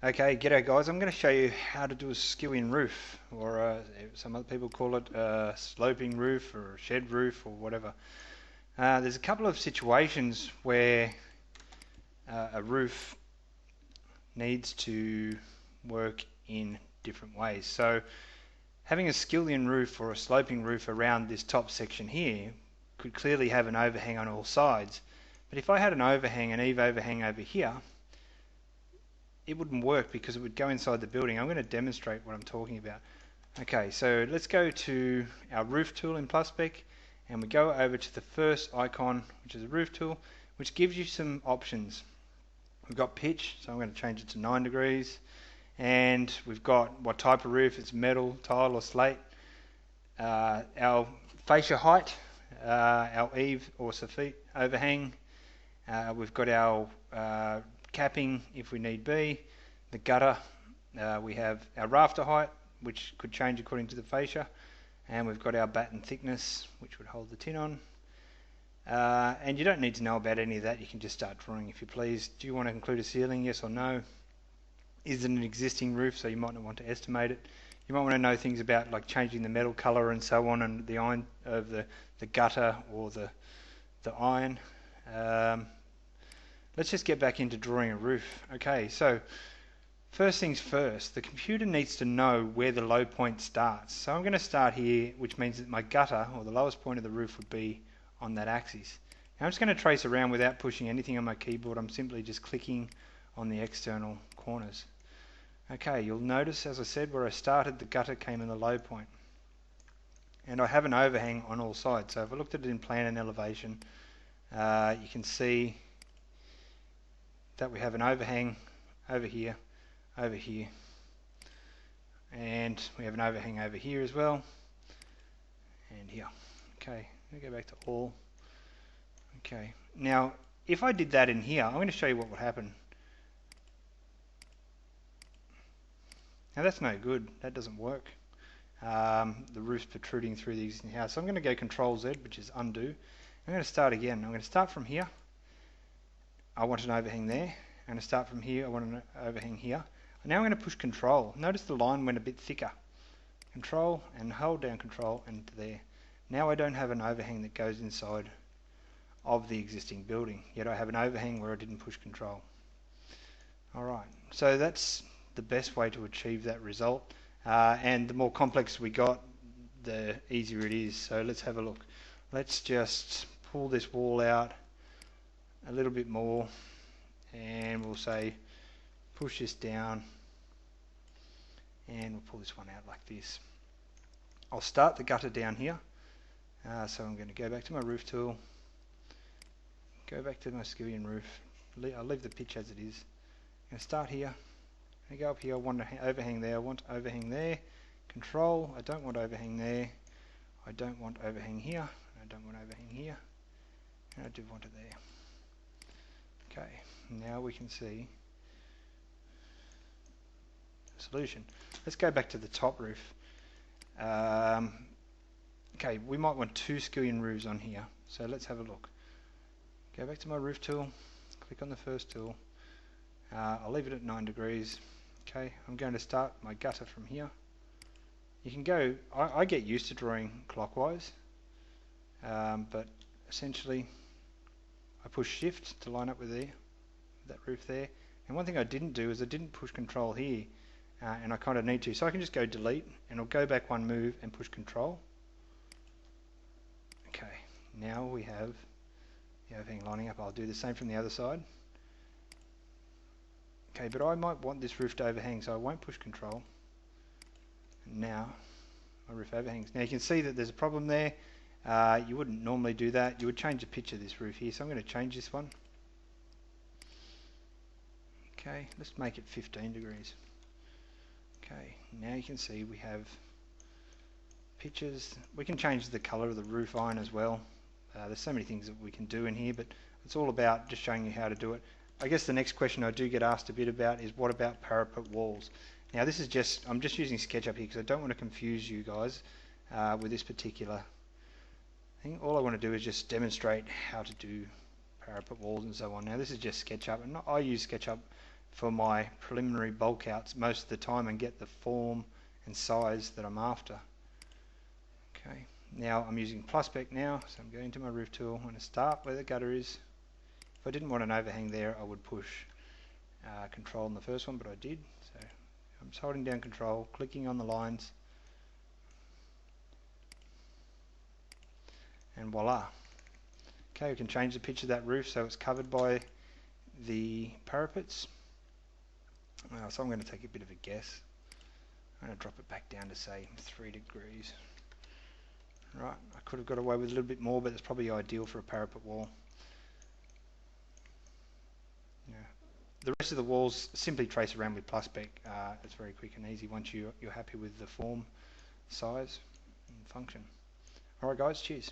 Okay, g'day guys. I'm going to show you how to do a Skillion roof, or some other people call it a sloping roof or a shed roof or whatever. There's a couple of situations where a roof needs to work in different ways. So having a Skillion roof or a sloping roof around this top section here could clearly have an overhang on all sides. But if I had an overhang, an eave overhang over here, it wouldn't work because it would go inside the building. I'm going to demonstrate what I'm talking about. Okay, so let's go to our roof tool in PlusSpec, and we go over to the first icon, which is a roof tool, which gives you some options. We've got pitch, so I'm going to change it to 9 degrees, and we've got what type of roof, it's metal, tile or slate, our fascia height, our eave or soffit overhang, we've got our capping if we need be, the gutter, we have our rafter height, which could change according to the fascia, and we've got our batten thickness, which would hold the tin on. And you don't need to know about any of that, you can just start drawing if you please. Do you want to include a ceiling, yes or no? Is it an existing roof, so you might not want to estimate it. You might want to know things about like changing the metal colour and so on, and the iron of the gutter or the iron. Let's just get back into drawing a roof. Okay, so first things first, the computer needs to know where the low point starts. So I'm going to start here, which means that my gutter, or the lowest point of the roof, would be on that axis. Now I'm just going to trace around without pushing anything on my keyboard. I'm simply just clicking on the external corners. Okay, you'll notice, as I said, where I started, the gutter came in the low point. And I have an overhang on all sides. So if I looked at it in plan and elevation, you can see that we have an overhang over here, and we have an overhang over here as well, and here. Okay, let me go back to all. Okay, now if I did that in here, I'm going to show you what would happen. Now that's no good, that doesn't work. The roof's protruding through the existing house. So I'm going to go Control Z, which is undo. I'm going to start again. I'm going to start from here. I want an overhang there. I'm going to start from here. I want an overhang here. Now I'm going to push Control. Notice the line went a bit thicker. Control and hold down Control and there. Now I don't have an overhang that goes inside of the existing building. Yet I have an overhang where I didn't push Control. Alright, so that's the best way to achieve that result. And the more complex we got, the easier it is. So let's have a look. Let's just pull this wall out a little bit more, and we'll say push this down, and we'll pull this one out like this. I'll start the gutter down here, so I'm going to go back to my roof tool, go back to my Skillion roof. I'll leave the pitch as it is. I'm going to start here, I go up here, I want an overhang there, I want overhang there, Control, I don't want overhang there, I don't want overhang here, I don't want overhang here, and I do want it there. Okay, now we can see the solution. Let's go back to the top roof. Okay, we might want 2 Skillion roofs on here, so let's have a look. Go back to my roof tool, click on the first tool. I'll leave it at 9 degrees. Okay, I'm going to start my gutter from here. You can go, I get used to drawing clockwise, but essentially I push Shift to line up with that roof there. And one thing I didn't do is I didn't push Control here, and I kind of need to. So I can just go Delete, and I'll go back one move and push Control. Okay, now we have the overhang lining up. I'll do the same from the other side. Okay, but I might want this roof to overhang, so I won't push Control. And now my roof overhangs. Now you can see that there's a problem there. You wouldn't normally do that. You would change the pitch of this roof here. So I'm going to change this one. Okay, let's make it 15 degrees. Okay, now you can see we have pitches. We can change the colour of the roof iron as well. There's so many things that we can do in here, but it's all about just showing you how to do it. I guess the next question I do get asked a bit about is what about parapet walls? Now this is just, I'm just using SketchUp here because I don't want to confuse you guys with this particular thing. All I want to do is just demonstrate how to do parapet walls and so on. Now this is just SketchUp, and I use SketchUp for my preliminary bulk outs most of the time and get the form and size that I'm after. Okay, now I'm using PlusSpec now, so I'm going to my roof tool. I'm going to start where the gutter is. If I didn't want an overhang there, I would push Control on the first one, but I did. So I'm just holding down Control, clicking on the lines, and voila. Okay, we can change the pitch of that roof so it's covered by the parapets. So I'm going to take a bit of a guess. I'm going to drop it back down to say 3 degrees. Right, I could have got away with a little bit more, but it's probably ideal for a parapet wall. Yeah. The rest of the walls simply trace around with PlusSpec. It's very quick and easy once you're happy with the form, size and function. Alright guys, cheers.